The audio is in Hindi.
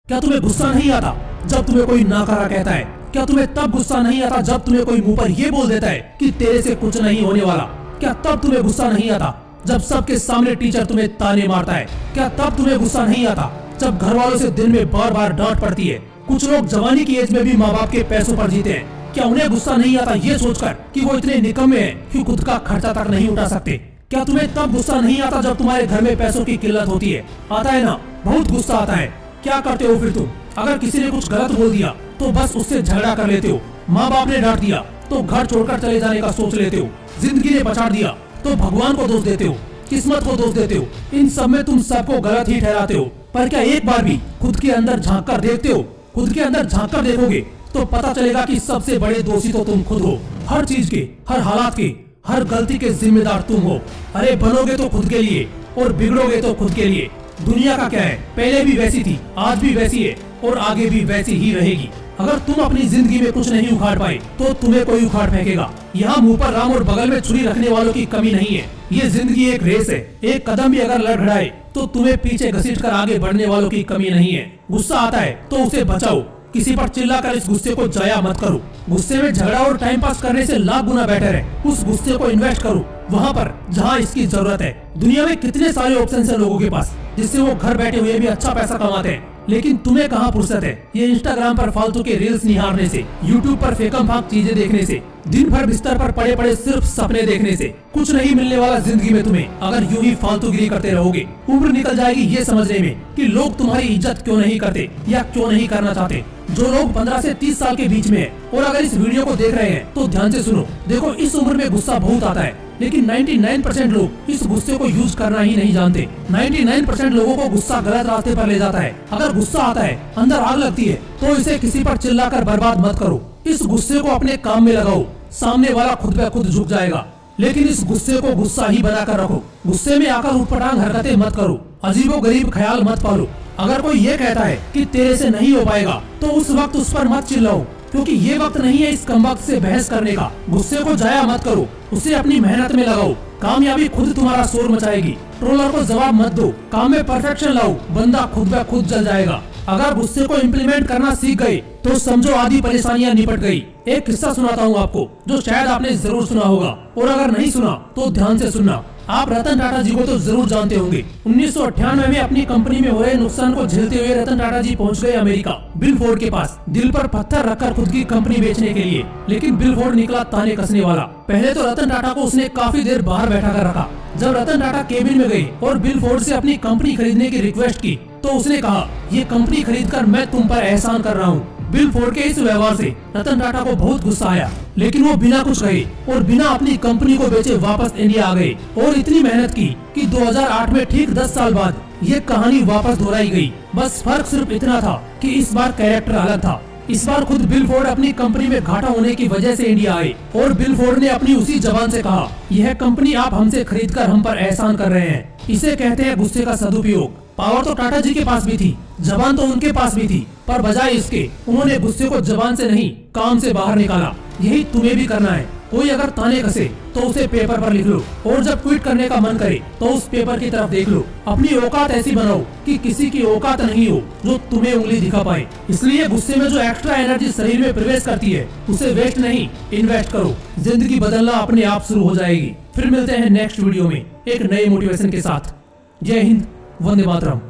क्या तुम्हें गुस्सा नहीं आता जब तुम्हें कोई नाकारा कहता है? क्या तुम्हें तब गुस्सा नहीं आता जब तुम्हें कोई मुंह पर ये बोल देता है कि तेरे से कुछ नहीं होने वाला? क्या तब तुम्हें गुस्सा नहीं आता जब सबके सामने टीचर तुम्हें ताने मारता है? क्या तब तुम्हें गुस्सा नहीं आता जब घर वालों से दिन में बार बार डांट पड़ती है? कुछ लोग जवानी की एज में भी माँ बाप के पैसों पर जीते हैं। क्या उन्हें गुस्सा नहीं आता ये सोचकर कि वो इतने निकम्मे हैं कि खुद का खर्चा तक नहीं उठा सकते? क्या तुम्हें तब गुस्सा नहीं आता जब तुम्हारे घर में पैसों की किल्लत होती है? आता है ना, बहुत गुस्सा आता है। क्या करते हो फिर तुम? अगर किसी ने कुछ गलत बोल दिया तो बस उससे झगड़ा कर लेते हो। माँ बाप ने डांट दिया तो घर छोड़कर चले जाने का सोच लेते हो। जिंदगी ने पछाड़ दिया तो भगवान को दोष देते हो, किस्मत को दोष देते हो। इन सब में तुम सबको गलत ही ठहराते हो। पर क्या एक बार भी खुद के अंदर झांक कर देखते हो? खुद के अंदर झांक कर देखोगे तो पता चलेगा कि सबसे बड़े दोषी तो तुम खुद हो। हर चीज के, हर हालात के, हर गलती के जिम्मेदार तुम हो। अरे बनोगे तो खुद के लिए और बिगड़ोगे तो खुद के लिए। दुनिया का क्या है, पहले भी वैसी थी, आज भी वैसी है और आगे भी वैसी ही रहेगी। अगर तुम अपनी जिंदगी में कुछ नहीं उखाड़ पाए तो तुम्हें कोई उखाड़ फेंकेगा। यहाँ मुंह पर राम और बगल में छुरी रखने वालों की कमी नहीं है। ये जिंदगी एक रेस है। एक कदम भी अगर लड़खड़ाए तो तुम्हें पीछे घसीट कर आगे बढ़ने वालों की कमी नहीं है। गुस्सा आता है तो उसे बचाओ, किसी पर चिल्लाकर इस गुस्से को जाया मत करो। गुस्से में झगड़ा और टाइम पास करने से लाख गुना बेटर है उस गुस्से को इन्वेस्ट करो वहाँ पर जहाँ इसकी जरूरत है। दुनिया में कितने सारे ऑप्शन है लोगों के पास जिससे वो घर बैठे हुए भी अच्छा पैसा कमाते हैं, लेकिन तुम्हें कहाँ फुर्सत है ये इंस्टाग्राम पर फालतू के रील्स निहारने से, यूट्यूब पर फेकम फाक चीजें देखने से, दिन भर बिस्तर पर पड़े पड़े सिर्फ सपने देखने से। कुछ नहीं मिलने वाला जिंदगी में तुम्हें अगर यूं ही फालतूगिरी करते रहोगे। उम्र निकल जाएगी ये समझने में कि लोग तुम्हारी इज्जत क्यों नहीं करते या क्यों नहीं करना चाहते। जो लोग 15 से 30 साल के बीच में है और अगर इस वीडियो को देख रहे हैं तो ध्यान से सुनो। देखो, इस उम्र में गुस्सा बहुत आता है, लेकिन 99% लोग इस गुस्से को यूज करना ही नहीं जानते। 99% लोगों को गुस्सा गलत रास्ते पर ले जाता है। अगर गुस्सा आता है, अंदर आग लगती है, तो इसे किसी पर चिल्लाकर बर्बाद मत करो। इस गुस्से को अपने काम में लगाओ, सामने वाला खुद ब खुद झुक जाएगा। लेकिन इस गुस्से को गुस्सा ही बनाकर रखो। गुस्से में आकर उठपटांग हरकतें मत करो, अजीबो गरीब ख्याल मत पालो। अगर कोई ये कहता है कि तेरे से नहीं हो पाएगा तो उस वक्त उस पर मत चिल्लाओ, क्योंकि ये वक्त नहीं है इस कमबख्त से बहस करने का। गुस्से को जाया मत करो, उसे अपनी मेहनत में लगाओ। कामयाबी खुद तुम्हारा शोर मचाएगी। ट्रोलर को जवाब मत दो, काम में परफेक्शन लाओ, बंदा खुद ब खुद जल जाएगा। अगर गुस्से को इम्प्लीमेंट करना सीख गए तो समझो आधी परेशानियां निपट गई। एक किस्सा सुनाता हूँ आपको जो शायद आपने जरूर सुना होगा, और अगर नहीं सुना तो ध्यान से सुनना। आप रतन टाटा जी को तो जरूर जानते होंगे। 1998 में अपनी कंपनी में हो रहे नुकसान को झेलते हुए रतन टाटा जी पहुंच गए अमेरिका, बिल फोर्ड के पास, दिल पर पत्थर रखकर खुद की कंपनी बेचने के लिए। लेकिन बिल फोर्ड निकला ताने कसने वाला। पहले तो रतन टाटा को उसने काफी देर बाहर बैठा कर रखा। जब रतन टाटा केबिन में गए और बिल फोर्ड से अपनी कंपनी खरीदने की रिक्वेस्ट की तो उसने कहा, ये कंपनी खरीदकर मैं तुम पर एहसान कर रहा हूँ। बिल फोर्ड के इस व्यवहार से रतन टाटा को बहुत गुस्सा आया, लेकिन वो बिना कुछ कहे और बिना अपनी कंपनी को बेचे वापस इंडिया आ गए और इतनी मेहनत की कि 2008 में ठीक 10 साल बाद ये कहानी वापस दोहराई गई। बस फर्क सिर्फ इतना था कि इस बार कैरेक्टर अलग था। इस बार खुद बिल फोर्ड अपनी कंपनी में घाटा होने की वजह से इंडिया आए और बिल फोर्ड ने अपनी उसी जबान से कहा, यह कंपनी आप हमसे खरीदकर हम पर एहसान कर रहे हैं। इसे कहते हैं गुस्से का सदुपयोग। पावर तो टाटा जी के पास भी थी, जबान तो उनके पास भी थी, पर बजाय इसके उन्होंने गुस्से को जबान से नहीं काम से बाहर निकाला। यही तुम्हें भी करना है। कोई अगर ताने कसे तो उसे पेपर पर लिख लो और जब ट्वीट करने का मन करे तो उस पेपर की तरफ देख लो। अपनी औकात ऐसी बनाओ कि किसी की औकात नहीं हो जो तुम्हें उंगली दिखा पाए। इसलिए गुस्से में जो एक्स्ट्रा एनर्जी शरीर में प्रवेश करती है उसे वेस्ट नहीं, इन्वेस्ट करो। जिंदगी बदलना अपने आप शुरू हो जाएगी। फिर मिलते हैं नेक्स्ट वीडियो में एक नए मोटिवेशन के साथ। जय हिंद, वंदे मातरम।